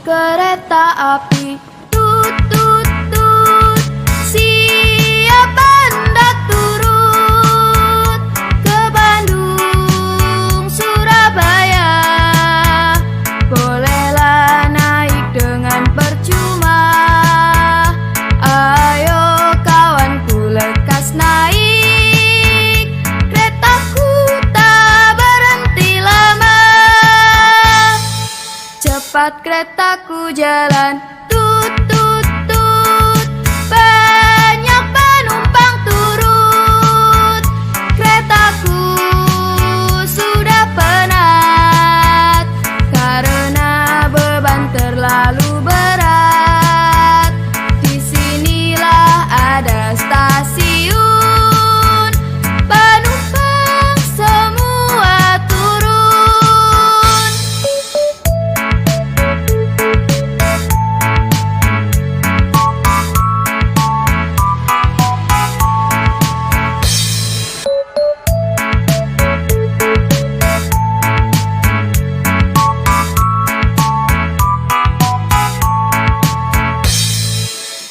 kereta api. Tut tut tut, siapa hendak turun ke Bandung, Surabaya? Bolehlah naik dengan percuma. Ayo kawanku lekas naik, keretaku tak berhenti lama. Cepat keretaku jalan, tut tut tut, banyak penumpang turut. Keretaku sudah penat karena beban terlalu berat. Disinilah ada stasiun, penumpang semua turun.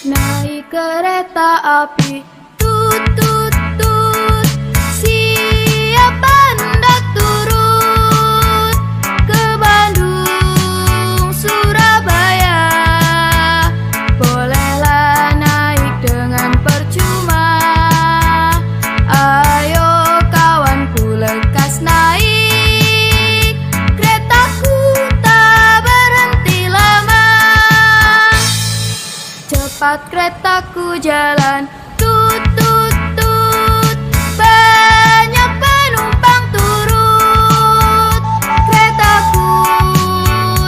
Naik kereta api, tut tut tut, siapa hendak turun ke Bandung, Surabaya? Bolehlah naik dengan percuma. Ayo kawanku lekas naik, keretaku tak berhenti lama. Cepat keretaku jalan, tut tut tut, banyak penumpang turut. Keretaku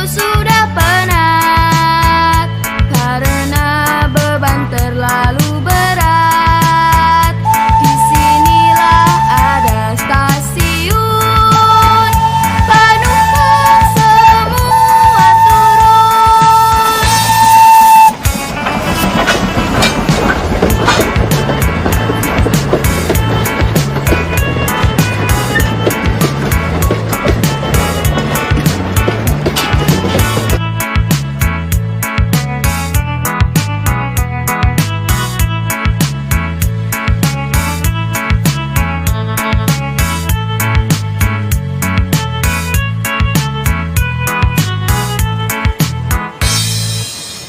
sudah penat karena beban terlalu berat. Disinilah ada stasiun, penumpang semua turun.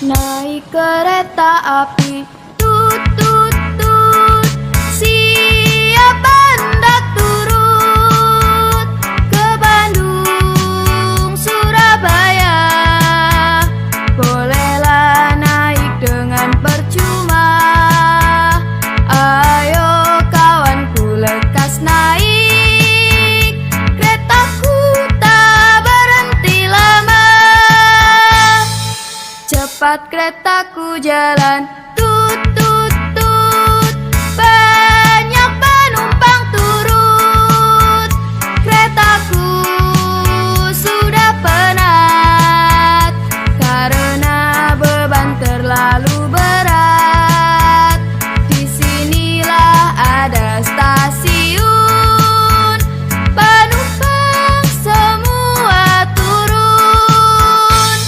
Naik kereta api, tut tut tut, siapa hendak turun ke Bandung, Surabaya? Bolehlah naik dengan percuma. Ayo kawanku lekas naik, keretaku tak berhenti lama. Cepat keretaku jalan, tut tut tut, banyak penumpang turut. Keretaku sudah penat karena beban terlalu berat. Disinilah ada stasiun, penumpang semua turun.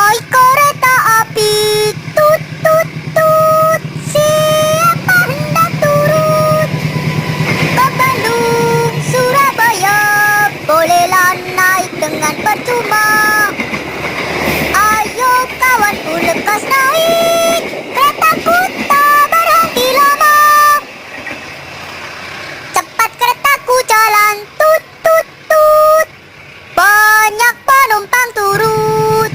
Hai kereta api, tut tut tut, siapa hendak turun? Ke Bandung, Surabaya, bolehlah naik dengan percuma. Ayo kawanku lekas naik, keretaku tak berhenti lama. Cepat keretaku jalan, tut tut tut, banyak penumpang turut.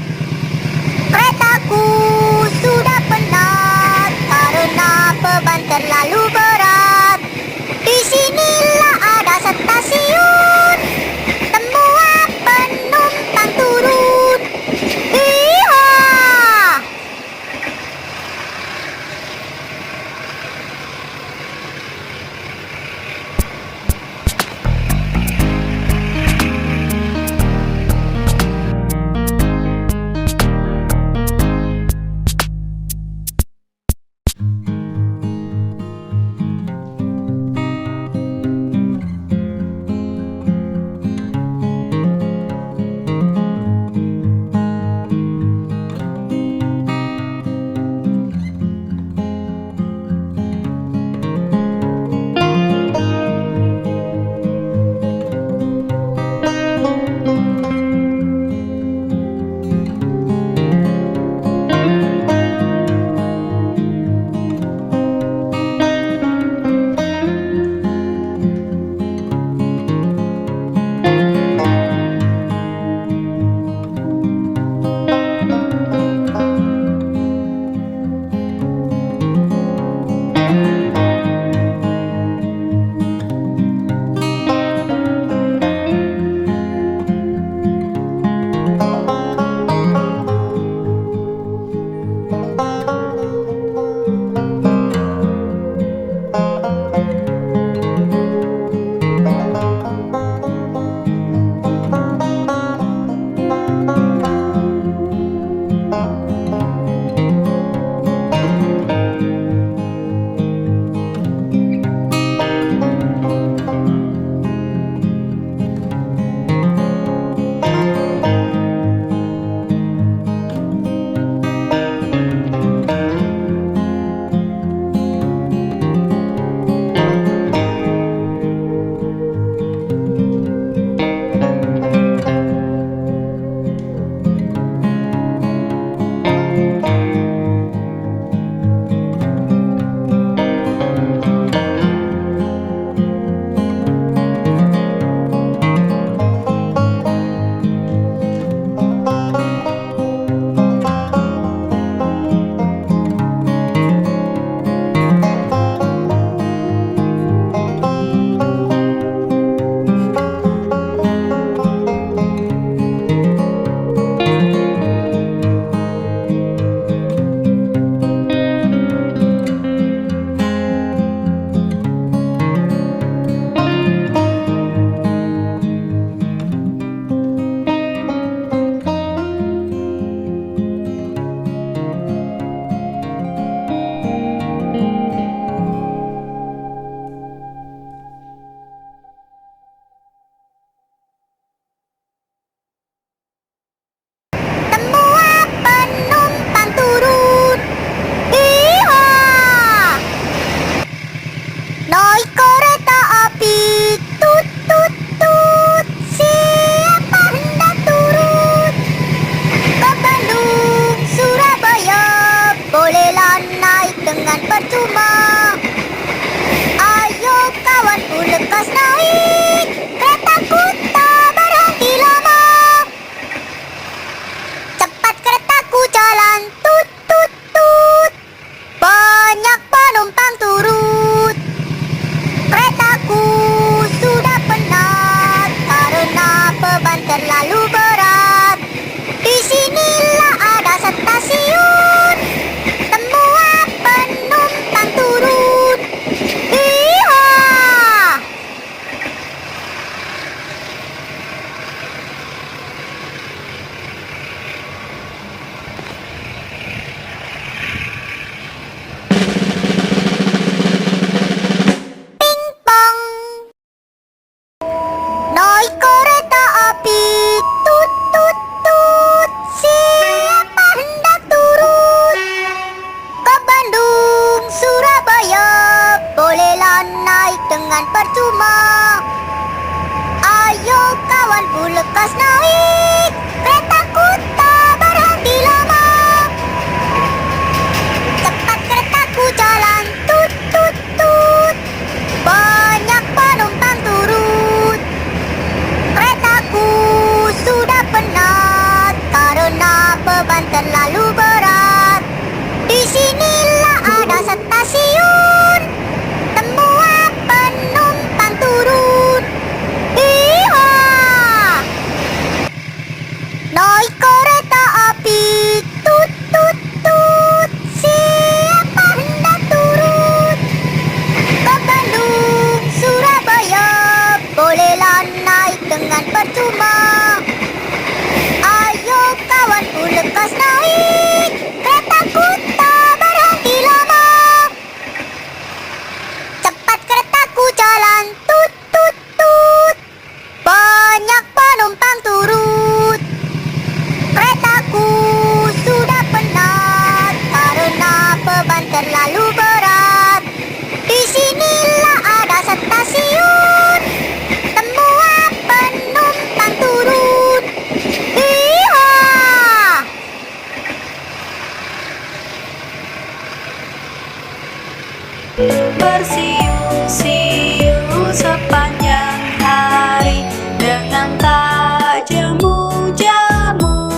Bersiul-siul sepanjang hari dengan tak jemu-jemu,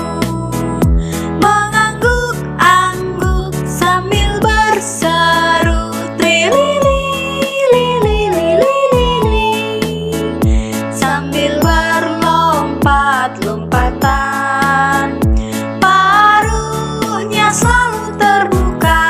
mengangguk-angguk sambil berseru trilili-lili-lili-lili, sambil berlompat-lompatan, paruhnya selalu terbuka.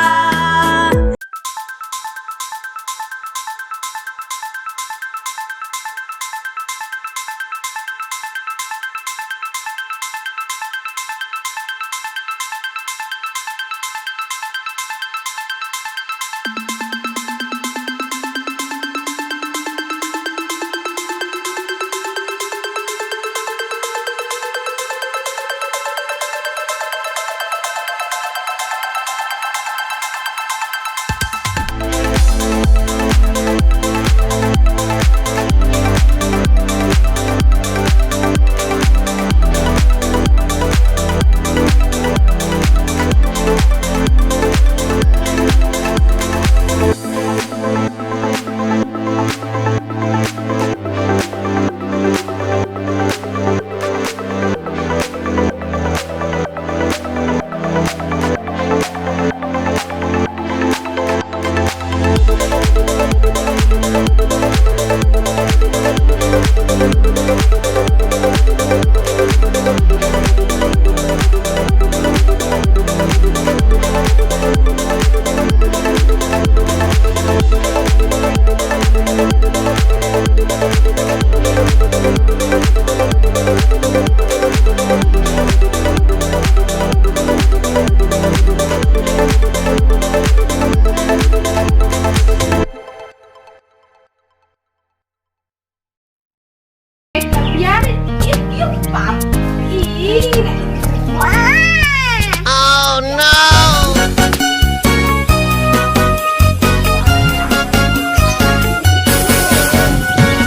Oh no!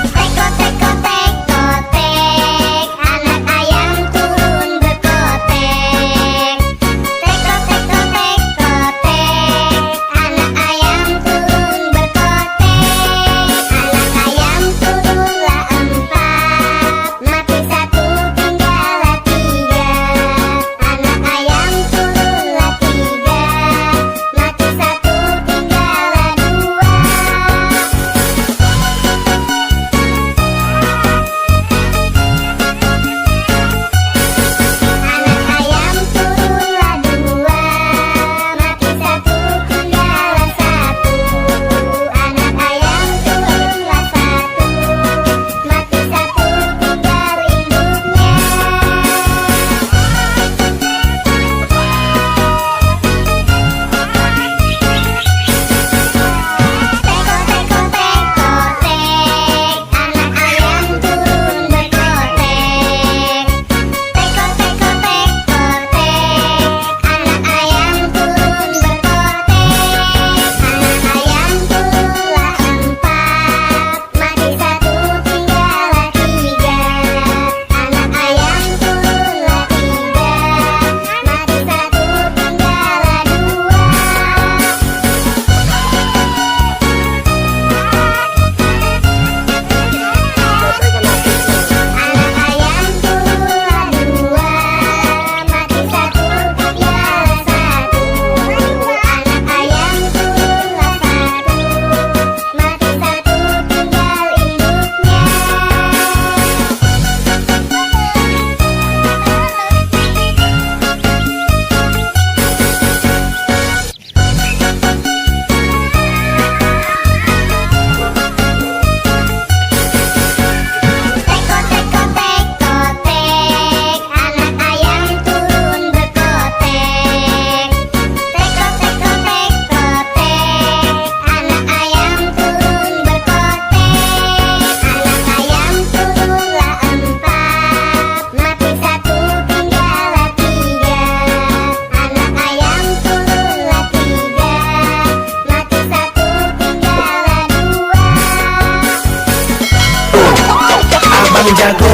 Teko teko teko tek, anak ayam turun berkotek. Teko teko teko tek, anak ayam turun berkotek. Anak ayam turunlah 4, mati 1 tinggallah 3. Anak ayam turunlah 3, mati 1 tinggallah 2. Anak ayam turunlah 2, mati 1 tinggallah 1. Anak ayam turunlah 1, mati 1 tinggal induknya. Teko teko teko tek, anak ayam turun berkotek. Teko teko teko tek, anak ayam turun berkotek. Anak ayam turunlah 4, mati 1 tinggallah 3. Anak ayam turunlah 3, mati 1 tinggallah 2. Anak ayam turunlah 2, mati 1 tinggallah 1. Anak ayam turunlah 1, mati 1 tinggal induknya. Teko teko teko tek, anak ayam turun berkotek. Teko teko teko tek, anak ayam turun berkotek. Anak ayam turunlah 4, mati 1 tinggallah 3. Anak ayam turunlah 3, mati 1 tinggallah 2. Abang jago,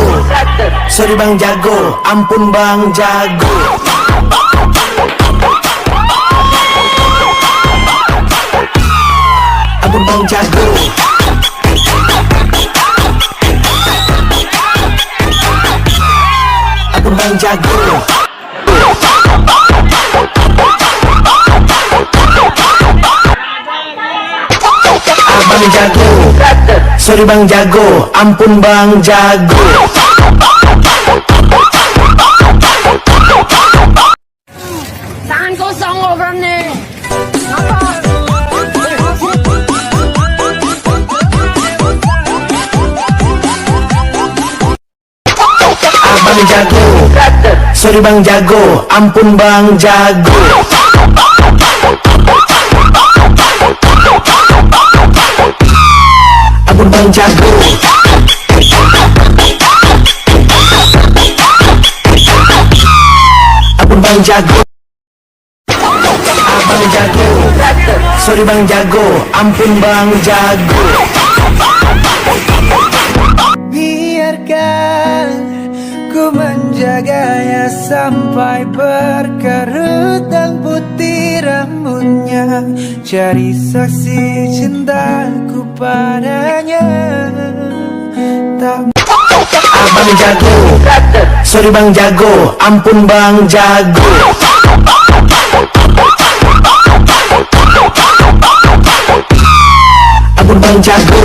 sorry bang jago, ampun bang jago. Abang jago, sorry bang jago, ampun bang jago. Tangan kosong lo berani. Abang jago, sorry bang jago, ampun bang jago. Ampun bang jago. Ampun bang jago. Abang jago, sorry bang jago, ampun bang jago. Biarkan ku menjaganya sampai berkerut dan putih rambutnya, jadi saksi cintaku padanya. Tak Abang jago, sorry bang jago, ampun bang jago. Ampun bang jago.